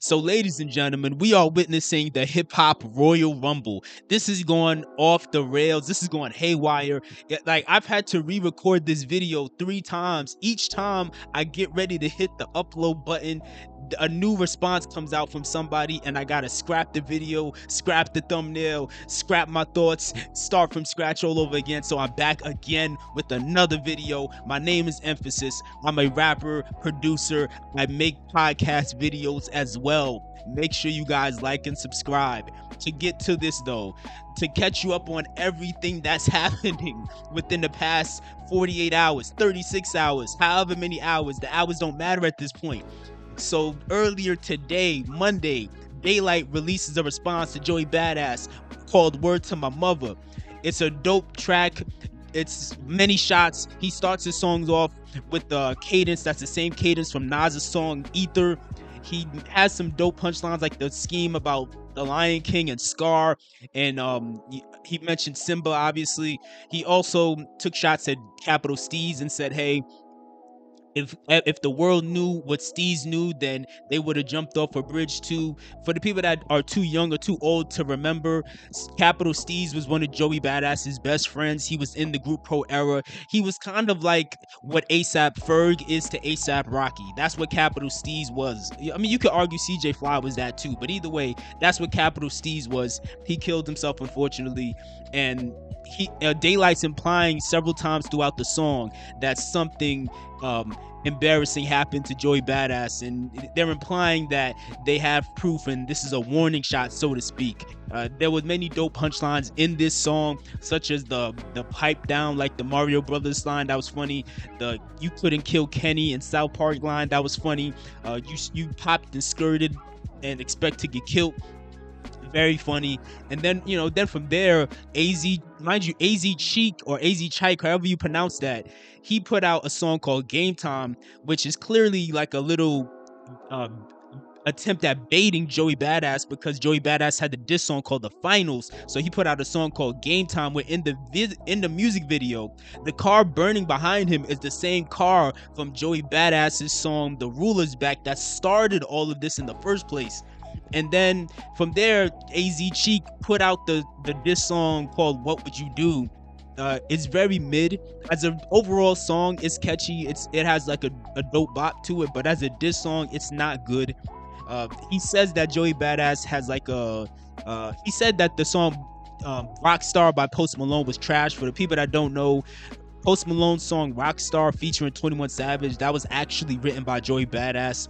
So, ladies and gentlemen, we are witnessing the hip hop Royal Rumble. This is going off the rails. This is going haywire. Like, I've had to re-record this video 3 times. Each time I get ready to hit the upload button, a new response comes out from somebody, and I gotta scrap the video, scrap the thumbnail, scrap my thoughts, start from scratch all over again. So I'm back again with another video. My name is Mfasis. I'm a rapper, producer. I make podcast videos as well. Make sure you guys like and subscribe. To get to this though, to catch you up on everything that's happening within the past 48 hours, 36 hours, however many hours, the hours don't matter at this point. So earlier today, Monday, Daylyt releases a response to Joey Badass called Word to My Mother. It's a dope track. It's many shots. He starts his songs off with the cadence that's the same cadence from Nas's song Ether. He has some dope punchlines like the scheme about the Lion King and Scar, and he mentioned Simba obviously. He also took shots at Capital Steez and said, hey, if the world knew what Steez knew, then they would have jumped off a bridge too. For the people that are too young or too old to remember, Capital Steez was one of Joey Badass's best friends. He was in the group Pro Era. He was kind of like what ASAP Ferg is to ASAP Rocky. That's what Capital Steez was. I mean, you could argue CJ Fly was that too, but either way, that's what Capital Steez was. He killed himself, unfortunately, and Daylyt's implying several times throughout the song that something embarrassing happened to Joey Badass, and they're implying that they have proof, and this is a warning shot, so to speak. There were many dope punchlines in this song, such as the pipe down like the Mario Brothers line, that was funny. The you couldn't kill Kenny in South Park line, that was funny. You popped and skirted and expect to get killed, very funny. And then, then from there, mind you, AZ Cheek or AZ Chike, however you pronounce that, he put out a song called Game Time, which is clearly like a little attempt at baiting Joey Badass, because Joey Badass had the diss song called The Finals. So he put out a song called Game Time, where in the music video, the car burning behind him is the same car from Joey Badass's song The Ruler's Back that started all of this in the first place. And then from there, AZ Cheek put out the diss song called What Would You Do. It's very mid. As an overall song, it's catchy. It has like a dope bop to it, but as a diss song, it's not good. He says that Joey Badass has like he said that the song Rockstar by Post Malone was trash. For the people that don't know, Post Malone's song Rockstar featuring 21 Savage, that was actually written by Joey Badass.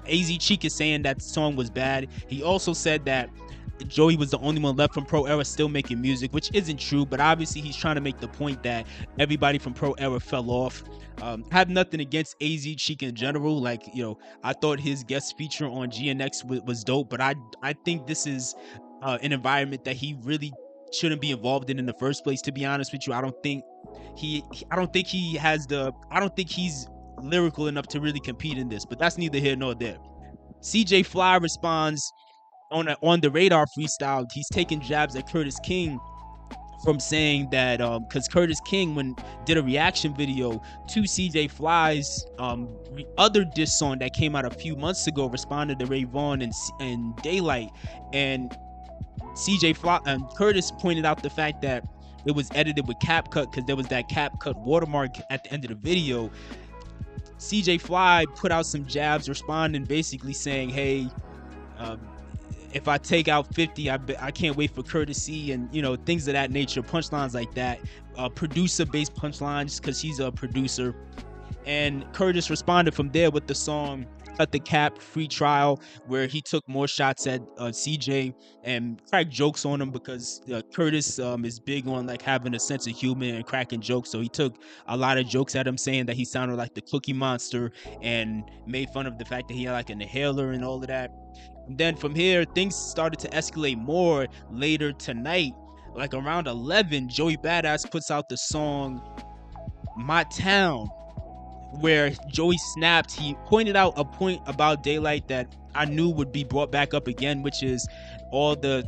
AZ Cheek is saying that song was bad. He also said that Joey was the only one left from Pro Era still making music, which isn't true, but obviously he's trying to make the point that everybody from Pro Era fell off. I have nothing against AZ Cheek in general. Like, I thought his guest feature on GNX was dope, but I think this is an environment that he really shouldn't be involved in the first place, to be honest with you. I don't think he's lyrical enough to really compete in this, but that's neither here nor there. CJ Fly responds on the Radar freestyle. He's taking jabs at Curtis King from saying that because Curtis King did a reaction video to CJ Fly's other diss song that came out a few months ago, responded to Ray Vaughn and Daylyt, and CJ Fly and Curtis pointed out the fact that it was edited with CapCut because there was that CapCut watermark at the end of the video. CJ Fly put out some jabs responding, basically saying, hey, if I take out 50, I can't wait for courtesy, and things of that nature, punchlines like that, producer-based punchlines, because he's a producer. And Curtis responded from there with the song Cut the Cap Free Trial, where he took more shots at CJ and cracked jokes on him, because Curtis is big on like having a sense of humor and cracking jokes. So he took a lot of jokes at him, saying that he sounded like the Cookie Monster, and made fun of the fact that he had like an inhaler and all of that. And then from here, things started to escalate more later tonight. Like around 11, Joey Badass puts out the song My Town, where Joey snapped. He pointed out a point about Daylyt that I knew would be brought back up again, which is all the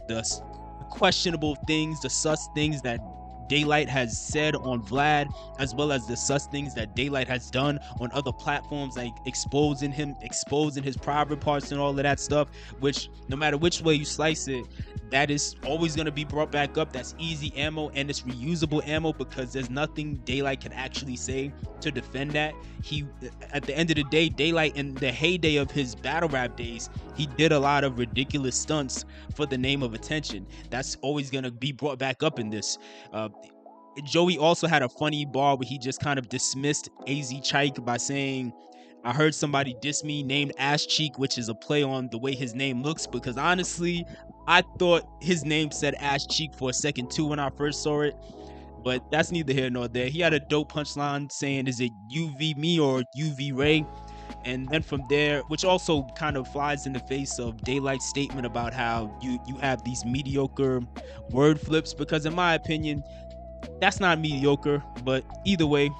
questionable things, the sus things that Daylyt has said on Vlad, as well as the sus things that Daylyt has done on other platforms, like exposing him, exposing his private parts and all of that stuff, which no matter which way you slice it, that is always going to be brought back up. That's easy ammo, and it's reusable ammo, because there's nothing Daylyt can actually say to defend that. He, at the end of the day, Daylyt, in the heyday of his battle rap days, he did a lot of ridiculous stunts for the name of attention. That's always going to be brought back up in this. Joey also had a funny bar where he just kind of dismissed AZ Chike by saying, I heard somebody diss me named Ash Cheek, which is a play on the way his name looks, because honestly, I thought his name said Ash Cheek for a second too when I first saw it, but that's neither here nor there. He had a dope punchline saying, is it UV me or UV Ray? And then from there, which also kind of flies in the face of Daylyt's statement about how you have these mediocre word flips, because in my opinion, that's not mediocre, but either way,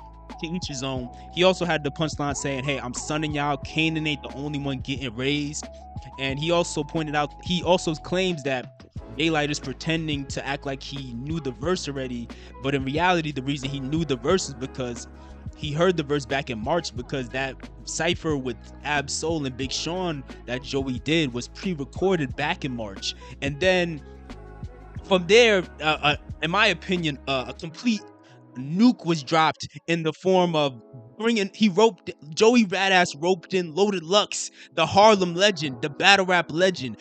to each his own. He also had the punchline saying, hey, I'm sunning y'all, Kanan ain't the only one getting raised. And he also pointed out, he also claims that Daylyt is pretending to act like he knew the verse already, but in reality, the reason he knew the verse is because he heard the verse back in March, because that cypher with Ab Soul and Big Sean that Joey did was pre-recorded back in March. And then from there, in my opinion, a complete nuke was dropped in the form of Joey Badass roped in Loaded Lux, the Harlem legend, the battle rap legend,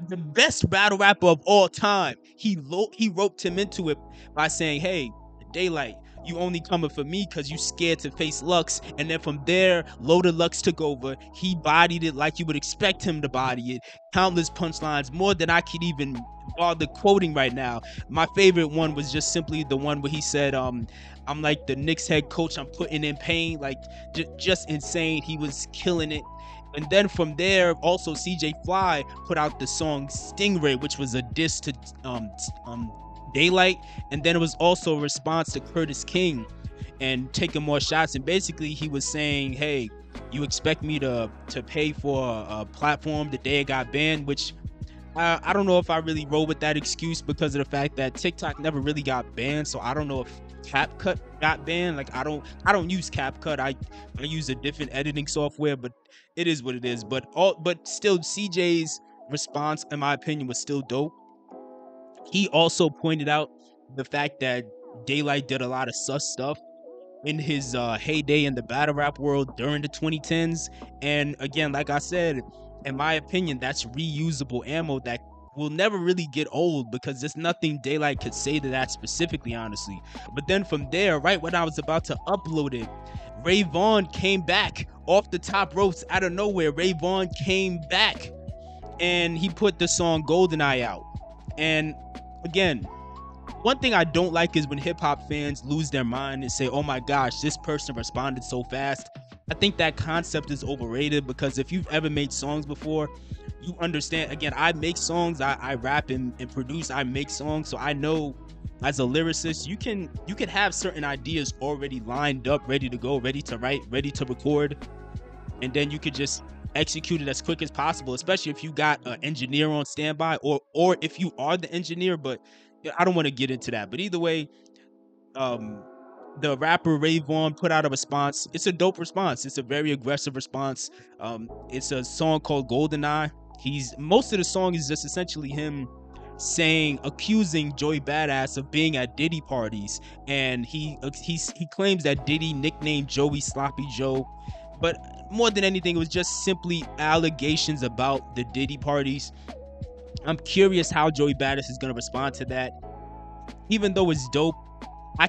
the best battle rapper of all time. He roped him into it by saying, hey, Daylyt, you only coming for me because you scared to face Lux. And then from there, Loaded Lux took over. He bodied it like you would expect him to body it. Countless punchlines, more than I could even bother quoting right now. My favorite one was just simply the one where he said, I'm like the Knicks head coach, I'm putting in pain. Like, just insane. He was killing it. And then from there, also CJ Fly put out the song Stingray, which was a diss to Daylyt, and then it was also a response to Curtis King and taking more shots. And basically he was saying, hey, you expect me to pay for a platform the day it got banned, which I don't know if I really roll with that excuse, because of the fact that TikTok never really got banned. So I don't know if CapCut got banned. Like, I don't use CapCut. I use a different editing software, but it is what it is. But still, CJ's response, in my opinion, was still dope. He also pointed out the fact that Daylyt did a lot of sus stuff in his heyday in the battle rap world during the 2010s. And again, like I said, in my opinion, that's reusable ammo that will never really get old, because there's nothing Daylyt could say to that specifically, honestly. But then from there, right when I was about to upload it, Ray Vaughn came back off the top ropes out of nowhere. Ray Vaughn came back and he put the song GoldenEye out. And again, one thing I don't like is when hip-hop fans lose their mind and say, oh my gosh, this person responded so fast. I think that concept is overrated, because if you've ever made songs before, you understand. Again, I make songs, I rap and produce, I make songs, so I know as a lyricist, you can have certain ideas already lined up, ready to go, ready to write, ready to record, and then you could just execute it as quick as possible, especially if you got an engineer on standby, or if you are the engineer. But I don't want to get into that. But either way, the rapper Ray Vaughn put out a response. It's a dope response. It's a very aggressive response. It's a song called GoldenEye. Most of the song is just essentially him accusing Joey Badass of being at Diddy parties, and he claims that Diddy nicknamed Joey Sloppy Joe. But more than anything, it was just simply allegations about the Diddy parties. I'm curious how Joey Badass is gonna respond to that. Even though it's dope, I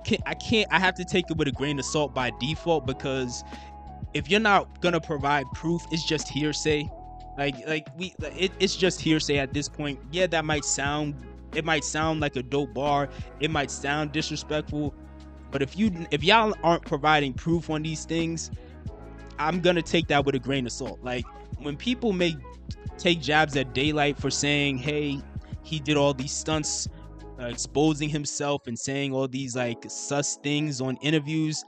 have to take it with a grain of salt by default, because if you're not gonna provide proof, it's just hearsay. It's just hearsay at this point. Yeah, it might sound like a dope bar, it might sound disrespectful, but if y'all aren't providing proof on these things, I'm gonna take that with a grain of salt. Like, when people take jabs at Daylyt for saying, hey, he did all these stunts, exposing himself and saying all these like sus things on interviews,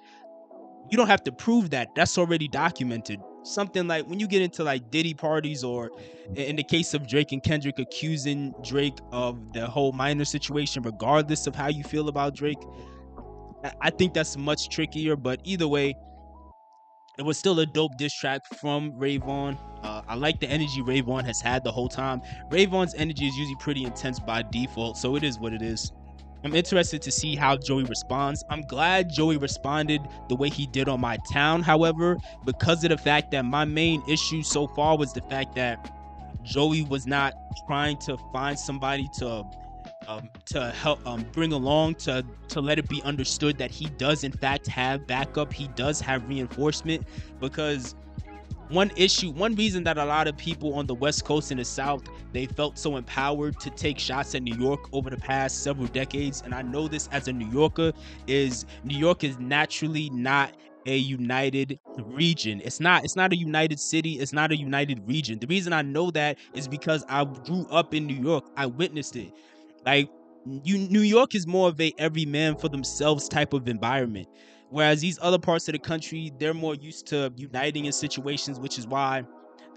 you don't have to prove that. That's already documented. something like when you get into like Diddy parties, or in the case of Drake and Kendrick accusing Drake of the whole minor situation, regardless of how you feel about Drake, I think that's much trickier. But either way, it was still a dope diss track from Ray Vaughn. I like the energy Ray Vaughn has had the whole time. Ray Vaughn's energy is usually pretty intense by default, so it is what it is. I'm interested to see how Joey responds. I'm glad Joey responded the way he did on My Town, however, because of the fact that my main issue so far was the fact that Joey was not trying to find somebody to help bring along to let it be understood that he does in fact have backup, he does have reinforcement. Because one reason that a lot of people on the West Coast and the South, they felt so empowered to take shots at New York over the past several decades, and I know this as a New Yorker, is New York is naturally not a united region. It's not a united city, it's not a united region. The reason I know that is because I grew up in New York. I witnessed it. Like, New York is more of a every man for themselves type of environment, whereas these other parts of the country, they're more used to uniting in situations, which is why,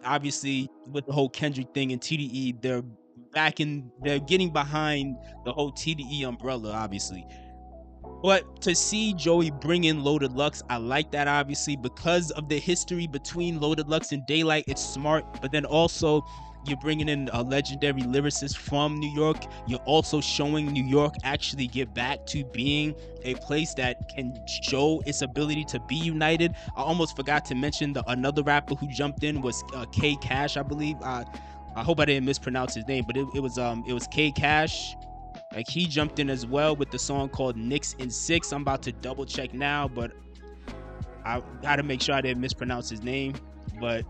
obviously, with the whole Kendrick thing and TDE, they're getting behind the whole TDE umbrella, obviously. But to see Joey bring in Loaded Lux, I like that, obviously, because of the history between Loaded Lux and Daylyt. It's smart, but then also you're bringing in a legendary lyricist from New York. You're also showing New York actually get back to being a place that can show its ability to be united. I almost forgot to mention another rapper who jumped in was K Cash, I believe. I hope I didn't mispronounce his name, but it was K Cash. Like, he jumped in as well with the song called Knicks in 6. I'm about to double check now, but I gotta make sure I didn't mispronounce his name. But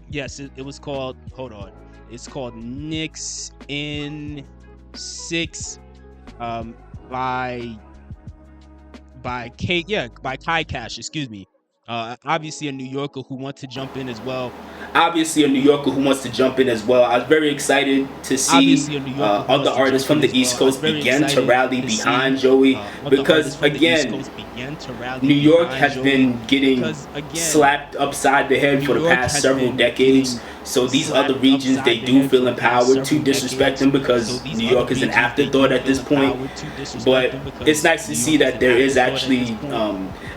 yes, it was called, hold on, it's called Knicks in 6 by Kai Cash, excuse me. Obviously a New Yorker who wants to jump in as well. I was very excited to see other artists from the East Coast begin to rally behind Joey, because again, New York has been getting slapped upside the head for the past several decades. So these other regions, they do feel empowered to disrespect them because New York is an afterthought at this point. But it's nice to see that there is actually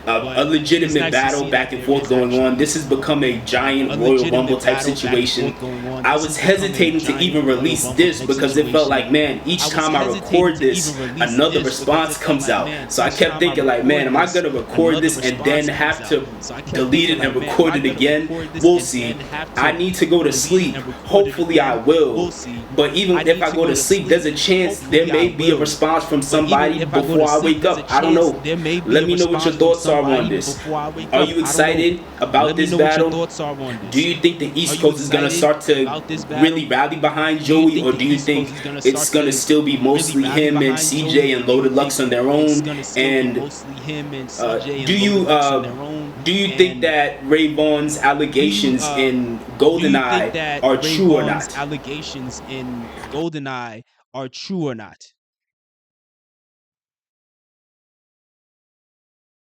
a legitimate battle back and forth going on. This has become a giant Royal Rumble type situation. I was hesitating to even release this because it felt like, man, each time I record this, another response comes out. So I kept thinking like, man, am I gonna record this and then have to delete it and record it again? We'll see. I need to go to sleep. Hopefully I will. But even if I go to sleep, there's a chance there may be a response from somebody before I wake up. I don't know. Let me know what your thoughts are on this. Are you excited about this battle? Do you think the East Coast is going to start to really rally behind Joey, or do you think it's going to still be mostly him and CJ and Loaded Lux on their own? And do you think that Ray Vaughn's allegations in GoldenEye are true or not?